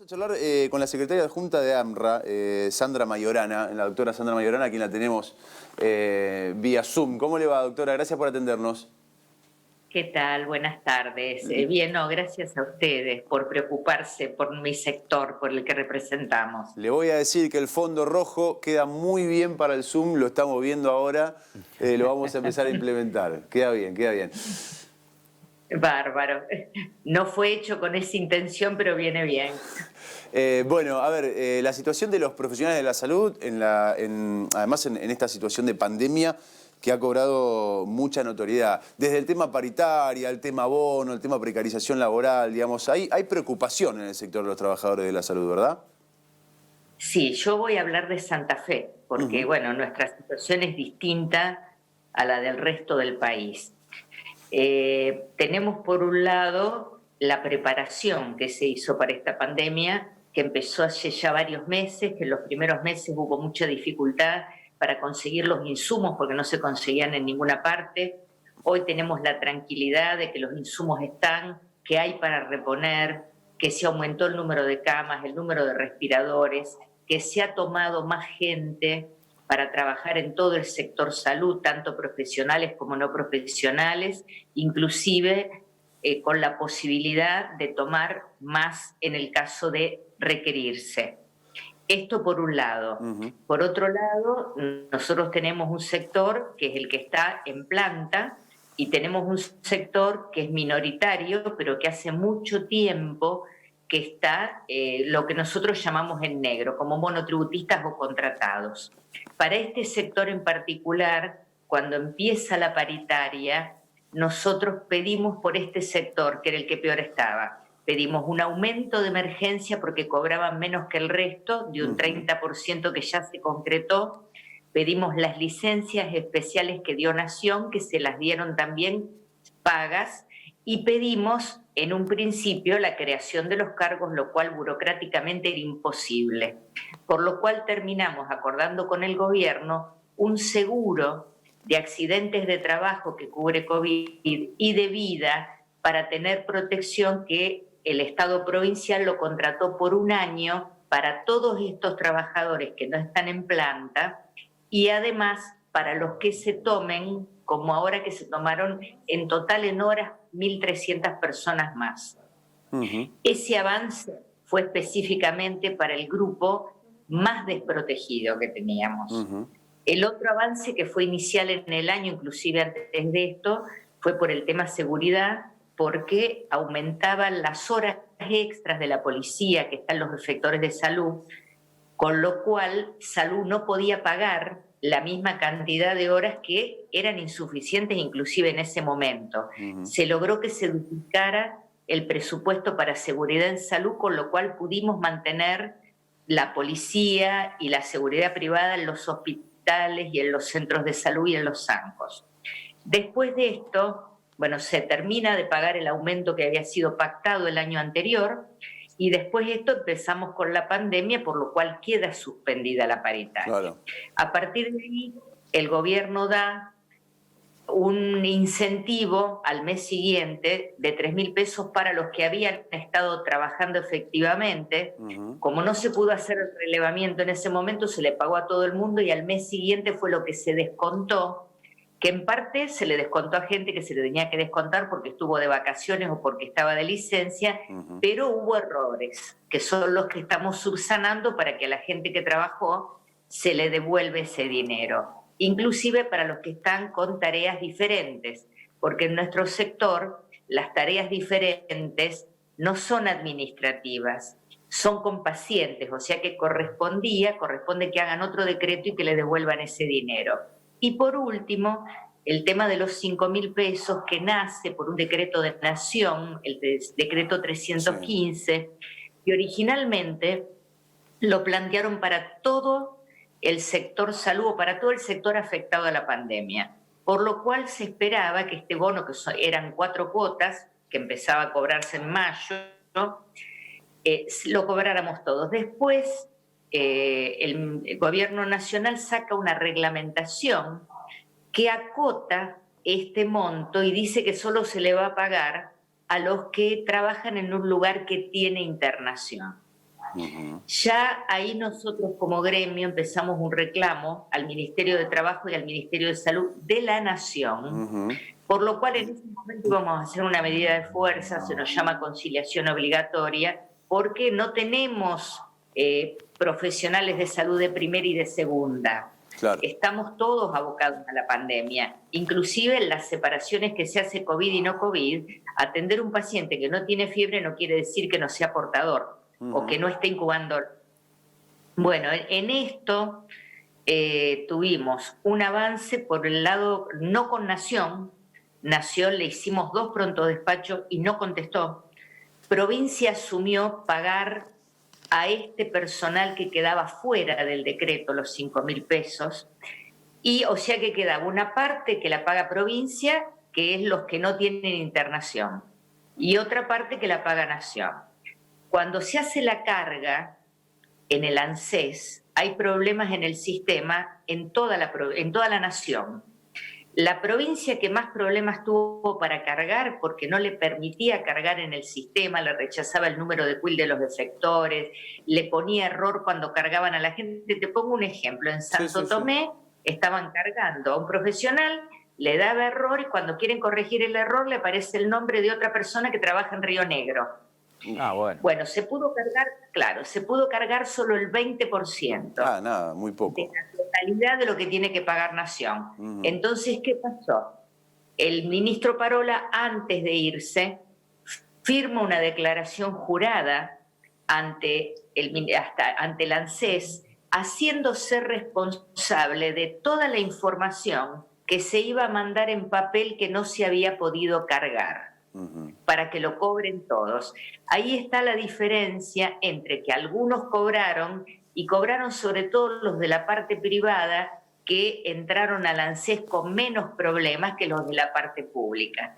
Vamos a charlar con la secretaria adjunta de AMRA, Sandra Mayorana, la doctora Sandra Mayorana, a quien la tenemos vía Zoom. ¿Cómo le va, doctora? Gracias por atendernos. ¿Qué tal? Buenas tardes. Bien, no, gracias a ustedes por preocuparse por mi sector, por el que representamos. Le voy a decir que el fondo rojo queda muy bien para el Zoom, lo estamos viendo ahora, lo vamos a empezar a implementar. Queda bien, queda bien. Bárbaro. No fue hecho con esa intención, pero viene bien. Bueno, a ver, la situación de los profesionales de la salud, además en esta situación de pandemia, que ha cobrado mucha notoriedad. Desde el tema paritaria, el tema bono, el tema precarización laboral, digamos, hay preocupación en el sector de los trabajadores de la salud, ¿verdad? Sí, yo voy a hablar de Santa Fe, porque, bueno, nuestra situación es distinta a la del resto del país. Tenemos, por un lado, la preparación que se hizo para esta pandemia, que empezó hace ya varios meses, que en los primeros meses hubo mucha dificultad para conseguir los insumos porque no se conseguían en ninguna parte. Hoy tenemos la tranquilidad de que los insumos están, que hay para reponer, que se aumentó el número de camas, el número de respiradores, que se ha tomado más gente para trabajar en todo el sector salud, tanto profesionales como no profesionales, inclusive con la posibilidad de tomar más en el caso de requerirse. Esto por un lado. Por otro lado, nosotros tenemos un sector que es el que está en planta y tenemos un sector que es minoritario, pero que hace mucho tiempo que está lo que nosotros llamamos en negro, como monotributistas o contratados. Para este sector en particular, cuando empieza la paritaria, nosotros pedimos por este sector, que era el que peor estaba, pedimos un aumento de emergencia porque cobraban menos que el resto, de un 30% que ya se concretó. Pedimos las licencias especiales que dio Nación, que se las dieron también pagas, y pedimos en un principio la creación de los cargos, lo cual burocráticamente era imposible. Por lo cual terminamos acordando con el gobierno un seguro de accidentes de trabajo que cubre COVID y de vida para tener protección, que el Estado provincial lo contrató por un año para todos estos trabajadores que no están en planta y además para los que se tomen, como ahora que se tomaron en total en horas 1.300 personas más. Ese avance fue específicamente para el grupo más desprotegido que teníamos. El otro avance que fue inicial en el año, inclusive antes de esto, fue por el tema seguridad, porque aumentaban las horas extras de la policía que están los efectores de salud, con lo cual Salud no podía pagar la misma cantidad de horas que eran insuficientes inclusive en ese momento. Se logró que se duplicara el presupuesto para seguridad en salud, con lo cual pudimos mantener la policía y la seguridad privada en los hospitales y en los centros de salud y en los zancos. Después de esto, bueno, se termina de pagar el aumento que había sido pactado el año anterior y después de esto empezamos con la pandemia, por lo cual queda suspendida la paritaria. Claro. A partir de ahí, el gobierno da un incentivo al mes siguiente de 3.000 pesos para los que habían estado trabajando efectivamente. Como no se pudo hacer el relevamiento en ese momento, se le pagó a todo el mundo y al mes siguiente fue lo que se descontó, que en parte se le descontó a gente que se le tenía que descontar porque estuvo de vacaciones o porque estaba de licencia, pero hubo errores, que son los que estamos subsanando para que a la gente que trabajó se le devuelve ese dinero, inclusive para los que están con tareas diferentes, porque en nuestro sector las tareas diferentes no son administrativas, son con pacientes, o sea que corresponde que hagan otro decreto y que le devuelvan ese dinero. Y por último, el tema de los 5.000 pesos que nace por un decreto de Nación, el decreto 315, que originalmente lo plantearon para todo el sector salud o para todo el sector afectado a la pandemia, por lo cual se esperaba que este bono, que eran 4 cuotas, que empezaba a cobrarse en mayo, lo cobráramos todos. Después, el gobierno nacional saca una reglamentación que acota este monto y dice que solo se le va a pagar a los que trabajan en un lugar que tiene internación. Ya ahí nosotros como gremio empezamos un reclamo al Ministerio de Trabajo y al Ministerio de Salud de la Nación, por lo cual en ese momento íbamos a hacer una medida de fuerza, se nos llama conciliación obligatoria, porque no tenemos profesionales de salud de primera y de segunda. Claro. Estamos todos abocados a la pandemia, inclusive en las separaciones que se hace COVID y no COVID. Atender un paciente que no tiene fiebre no quiere decir que no sea portador o que no esté incubando. Bueno, en esto tuvimos un avance por el lado, no con Nación. Nación le hicimos 2 pronto despachos y no contestó. Provincia asumió pagar a este personal que quedaba fuera del decreto los 5.000 pesos, y o sea que quedaba una parte que la paga provincia, que es los que no tienen internación, y otra parte que la paga Nación. Cuando se hace la carga en el ANSES, hay problemas en el sistema en toda la nación. La provincia que más problemas tuvo para cargar, porque no le permitía cargar en el sistema, le rechazaba el número de CUIL de los efectores, le ponía error cuando cargaban a la gente. Te pongo un ejemplo, en Santo Tomé estaban cargando a un profesional, le daba error y cuando quieren corregir el error le aparece el nombre de otra persona que trabaja en Río Negro. Bueno, se pudo cargar, claro, se pudo cargar solo el 20%. Nada, muy poco. De la totalidad de lo que tiene que pagar Nación. Entonces, ¿qué pasó? El ministro Parola, antes de irse, firma una declaración jurada ante el ANSES, haciéndose responsable de toda la información que se iba a mandar en papel que no se había podido cargar. Para que lo cobren todos. Ahí está la diferencia entre que algunos cobraron, y cobraron sobre todo los de la parte privada, que entraron al ANSES con menos problemas que los de la parte pública.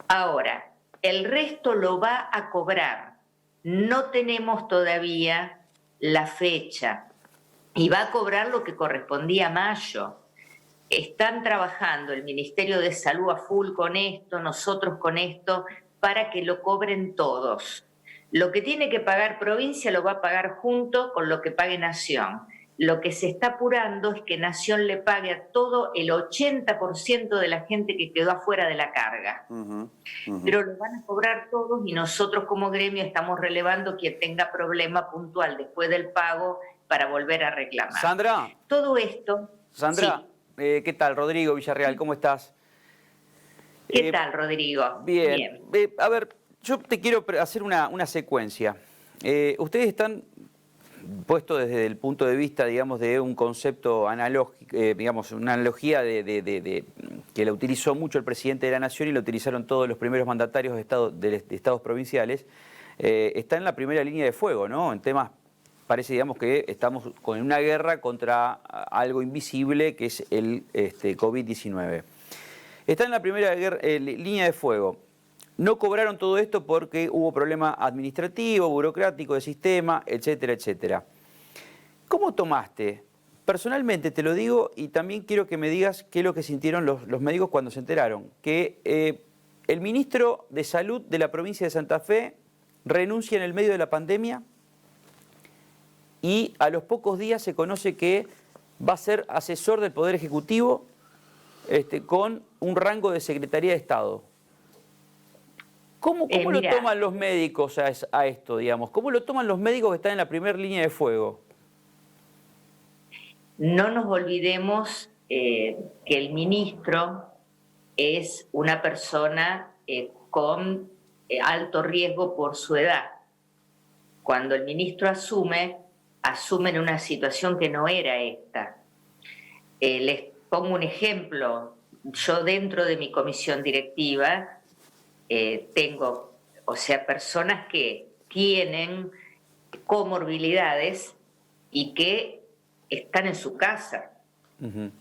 Ahora, el resto lo va a cobrar. No tenemos todavía la fecha, y va a cobrar lo que correspondía a mayo. Están trabajando el Ministerio de Salud a full con esto, nosotros con esto, para que lo cobren todos. Lo que tiene que pagar provincia lo va a pagar junto con lo que pague Nación. Lo que se está apurando es que Nación le pague a todo el 80% de la gente que quedó afuera de la carga. Pero lo van a cobrar todos y nosotros como gremio estamos relevando quien tenga problema puntual después del pago para volver a reclamar. Sandra. Todo esto... Sandra. Sí. ¿Qué tal? Rodrigo Villarreal, ¿cómo estás? ¿Qué tal, Rodrigo? Bien. A ver, yo te quiero hacer una secuencia. Ustedes están puestos desde el punto de vista, digamos, de un concepto analógico, digamos, una analogía que la utilizó mucho el presidente de la Nación y la utilizaron todos los primeros mandatarios de estados provinciales. Está en la primera línea de fuego, ¿no? En temas... Parece, digamos, que estamos con una guerra contra algo invisible que es el COVID-19. Está en la primera línea de fuego. No cobraron todo esto porque hubo problema administrativo, burocrático, de sistema, etcétera, etcétera. ¿Cómo tomaste? Personalmente te lo digo y también quiero que me digas qué es lo que sintieron los médicos cuando se enteraron. Que el ministro de Salud de la provincia de Santa Fe renuncia en el medio de la pandemia y a los pocos días se conoce que va a ser asesor del Poder Ejecutivo con un rango de Secretaría de Estado. ¿Cómo lo toman los médicos a esto, digamos? ¿Cómo lo toman los médicos que están en la primera línea de fuego? No nos olvidemos que el ministro es una persona con alto riesgo por su edad. Cuando el ministro asume en una situación que no era esta. Les pongo un ejemplo. Yo dentro de mi comisión directiva tengo, personas que tienen comorbilidades y que están en su casa. En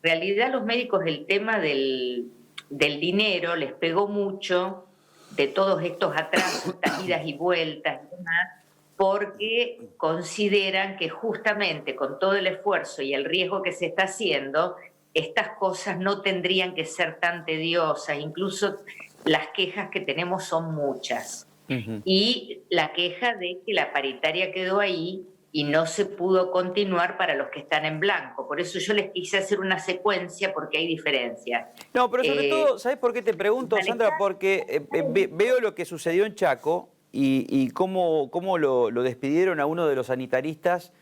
realidad los médicos el tema del dinero les pegó mucho, de todos estos atrasos, estas idas y vueltas y demás, porque consideran que justamente con todo el esfuerzo y el riesgo que se está haciendo, estas cosas no tendrían que ser tan tediosas, incluso las quejas que tenemos son muchas. Y la queja de que la paritaria quedó ahí y no se pudo continuar para los que están en blanco. Por eso yo les quise hacer una secuencia porque hay diferencias. No, pero sobre todo, ¿sabes por qué te pregunto, Sandra? manejar- Porque veo lo que sucedió en Chaco y cómo lo despidieron a uno de los sanitaristas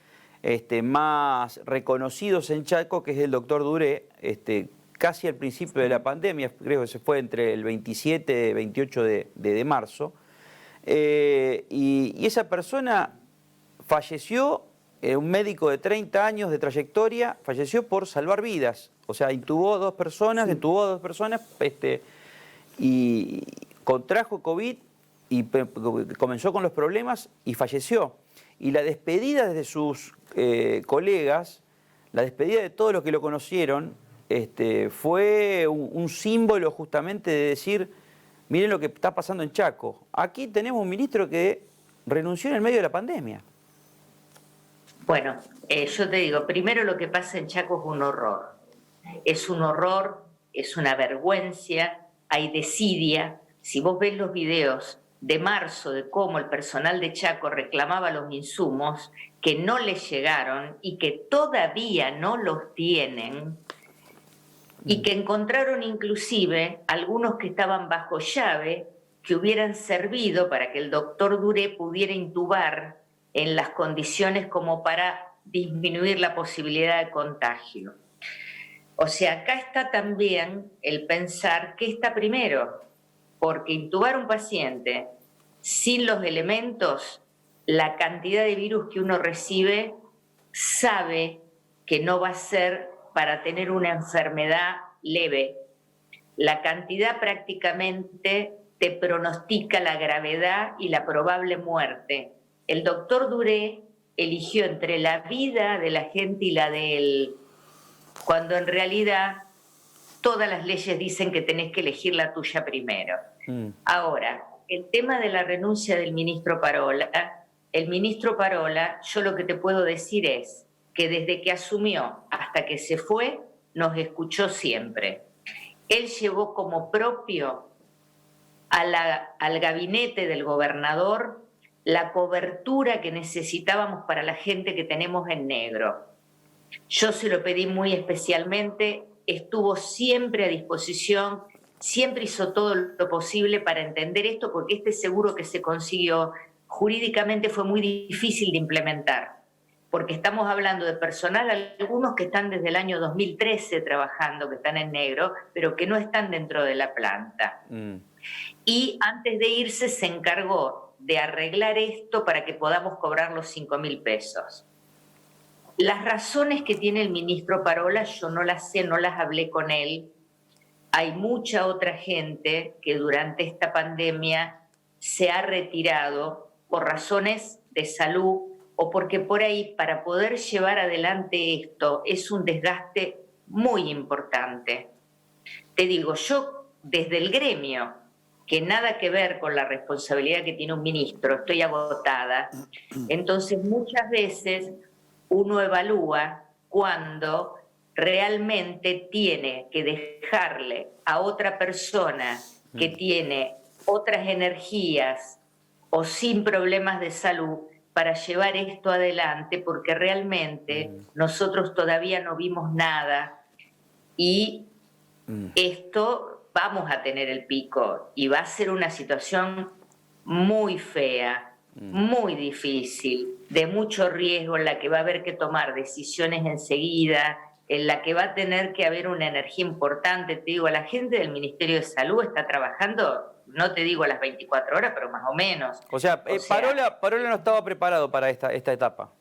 más reconocidos en Chaco, que es el doctor Duré, casi al principio de la pandemia, creo que se fue entre el 27 y 28 de marzo. Y esa persona falleció, un médico de 30 años de trayectoria, falleció por salvar vidas. O sea, entubó a dos personas, y contrajo COVID y comenzó con los problemas y falleció. Y la despedida de sus colegas, la despedida de todos los que lo conocieron, fue un símbolo justamente de decir, miren lo que está pasando en Chaco. Aquí tenemos un ministro que renunció en el medio de la pandemia. Bueno, yo te digo, primero lo que pasa en Chaco es un horror. Es un horror, es una vergüenza, hay desidia. Si vos ves los videos de marzo de cómo el personal de Chaco reclamaba los insumos que no les llegaron y que todavía no los tienen, y que encontraron inclusive algunos que estaban bajo llave que hubieran servido para que el doctor Duré pudiera intubar en las condiciones como para disminuir la posibilidad de contagio. O sea, acá está también el pensar qué está primero, porque intubar un paciente sin los elementos, la cantidad de virus que uno recibe, sabe que no va a ser para tener una enfermedad leve. La cantidad prácticamente te pronostica la gravedad y la probable muerte. El doctor Duré eligió entre la vida de la gente y la de él, cuando en realidad todas las leyes dicen que tenés que elegir la tuya primero. Ahora, el tema de la renuncia del ministro Parola, el ministro Parola, yo lo que te puedo decir es que desde que asumió hasta que se fue, nos escuchó siempre. Él llevó como propio al gabinete del gobernador la cobertura que necesitábamos para la gente que tenemos en negro. Yo se lo pedí muy especialmente, estuvo siempre a disposición, siempre hizo todo lo posible para entender esto, porque este seguro que se consiguió jurídicamente fue muy difícil de implementar, porque estamos hablando de personal, algunos que están desde el año 2013 trabajando, que están en negro, pero que no están dentro de la planta. Y antes de irse se encargó de arreglar esto para que podamos cobrar los 5.000 pesos. Las razones que tiene el ministro Parola yo no las sé, no las hablé con él. Hay mucha otra gente que durante esta pandemia se ha retirado por razones de salud o porque por ahí para poder llevar adelante esto es un desgaste muy importante. Te digo, yo desde el gremio, que nada que ver con la responsabilidad que tiene un ministro, estoy agotada. Entonces muchas veces uno evalúa cuando realmente tiene que dejarle a otra persona que tiene otras energías o sin problemas de salud para llevar esto adelante, porque realmente nosotros todavía no vimos nada y esto vamos a tener el pico y va a ser una situación muy fea, muy difícil, de mucho riesgo, en la que va a haber que tomar decisiones enseguida, en la que va a tener que haber una energía importante. Te digo, la gente del Ministerio de Salud está trabajando, no te digo a las 24 horas, pero más o menos. O sea, Parola no estaba preparado para esta etapa.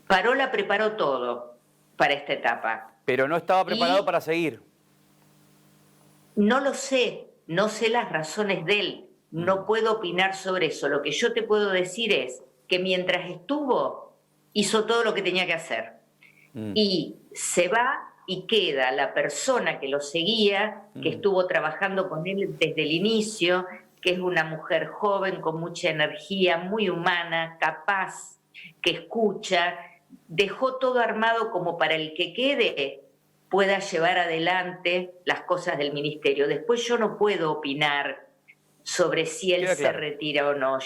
Parola preparó todo para esta etapa. Pero no estaba preparado para seguir. No lo sé, no sé las razones de él, no puedo opinar sobre eso. Lo que yo te puedo decir es que mientras estuvo, hizo todo lo que tenía que hacer. Y se va y queda la persona que lo seguía, que estuvo trabajando con él desde el inicio, que es una mujer joven, con mucha energía, muy humana, capaz, que escucha, dejó todo armado como para el que quede pueda llevar adelante las cosas del ministerio. Después yo no puedo opinar sobre si él Queda se claro. retira o no.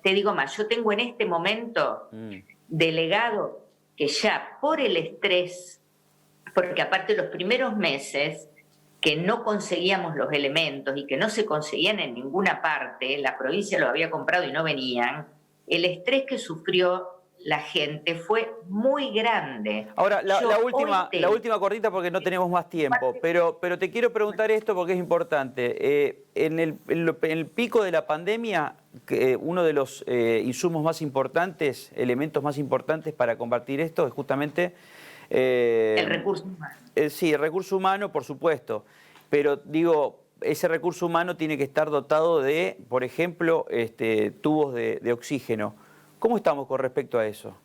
Te digo más, yo tengo en este momento delegado que ya por el estrés, porque aparte los primeros meses que no conseguíamos los elementos y que no se conseguían en ninguna parte, la provincia los había comprado y no venían, el estrés que sufrió la gente fue muy grande. Ahora, la Hoy última cortita porque no tenemos más tiempo, pero te quiero preguntar esto porque es importante. En el pico de la pandemia, uno de los insumos más importantes, elementos más importantes para combatir esto es justamente... el recurso humano. Sí, el recurso humano, por supuesto, pero digo, ese recurso humano tiene que estar dotado de, por ejemplo, tubos de oxígeno. ¿Cómo estamos con respecto a eso?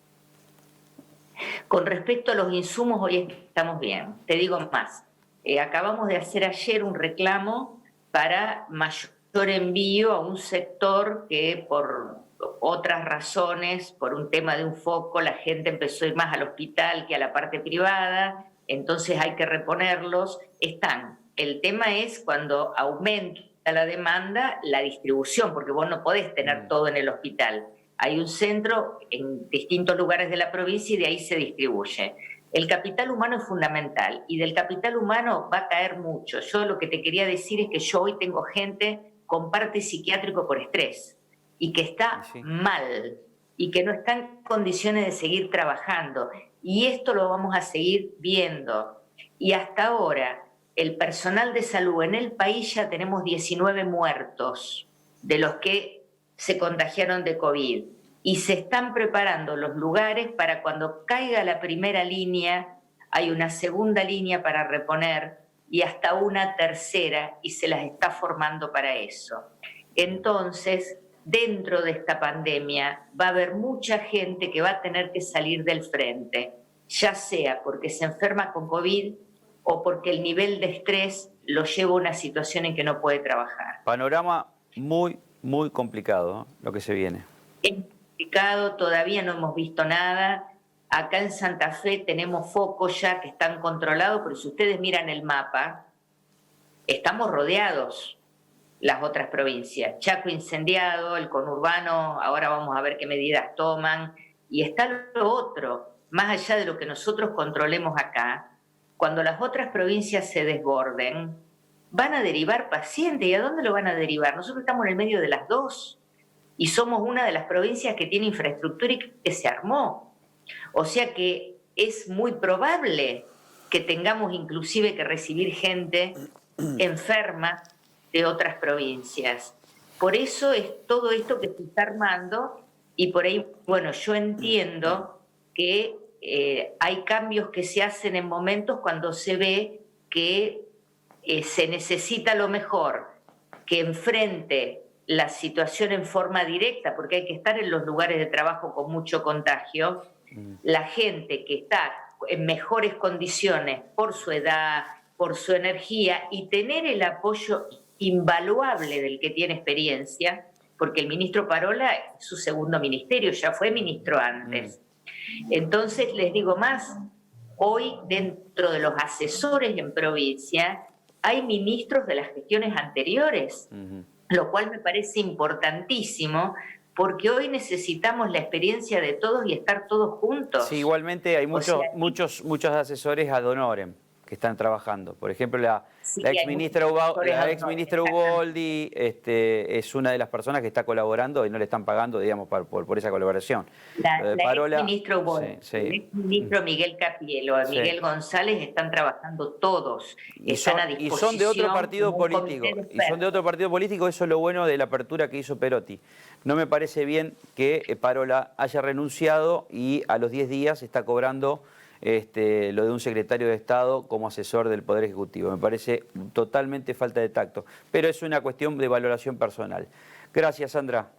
Con respecto a los insumos, hoy estamos bien. Te digo más. Acabamos de hacer ayer un reclamo para mayor envío a un sector que por otras razones, por un tema de un foco, la gente empezó a ir más al hospital que a la parte privada, entonces hay que reponerlos. Están. El tema es cuando aumenta la demanda, la distribución, porque vos no podés tener todo en el hospital. Hay un centro en distintos lugares de la provincia y de ahí se distribuye. El capital humano es fundamental y del capital humano va a caer mucho. Yo lo que te quería decir es que yo hoy tengo gente con parte psiquiátrico por estrés y que está mal y que no está en condiciones de seguir trabajando. Y esto lo vamos a seguir viendo. Y hasta ahora, el personal de salud en el país ya tenemos 19 muertos de los que se contagiaron de COVID y se están preparando los lugares para cuando caiga la primera línea, hay una segunda línea para reponer y hasta una tercera y se las está formando para eso. Entonces, dentro de esta pandemia va a haber mucha gente que va a tener que salir del frente, ya sea porque se enferma con COVID o porque el nivel de estrés lo lleva a una situación en que no puede trabajar. Panorama muy complicado, ¿no? Lo que se viene. Es complicado, todavía no hemos visto nada. Acá en Santa Fe tenemos focos ya que están controlados, pero si ustedes miran el mapa, estamos rodeados las otras provincias. Chaco incendiado, el conurbano, ahora vamos a ver qué medidas toman. Y está lo otro, más allá de lo que nosotros controlemos acá, cuando las otras provincias se desborden, van a derivar pacientes. ¿Y a dónde lo van a derivar? Nosotros estamos en el medio de las dos y somos una de las provincias que tiene infraestructura y que se armó. O sea que es muy probable que tengamos inclusive que recibir gente enferma de otras provincias. Por eso es todo esto que se está armando y por ahí, bueno, yo entiendo que hay cambios que se hacen en momentos cuando se ve que se necesita lo mejor que enfrente la situación en forma directa, porque hay que estar en los lugares de trabajo con mucho contagio, la gente que está en mejores condiciones por su edad, por su energía y tener el apoyo invaluable del que tiene experiencia, porque el ministro Parola es su segundo ministerio, ya fue ministro antes. Entonces, les digo más, hoy dentro de los asesores en provincia hay ministros de las gestiones anteriores, lo cual me parece importantísimo, porque hoy necesitamos la experiencia de todos y estar todos juntos. Sí, igualmente hay muchos asesores ad honorem que están trabajando. Por ejemplo, la ex ministra Uboldi es una de las personas que está colaborando y no le están pagando, digamos, por esa colaboración. La ex ministra Uboldi, el ex ministro Miguel Capielo, Miguel González están trabajando todos, están a disposición. Y son de otro partido político. Eso es lo bueno de la apertura que hizo Perotti. No me parece bien que Parola haya renunciado y a los 10 días está cobrando lo de un secretario de Estado como asesor del Poder Ejecutivo. Me parece totalmente falta de tacto, pero es una cuestión de valoración personal. Gracias, Sandra.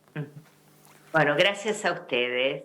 Bueno, gracias a ustedes.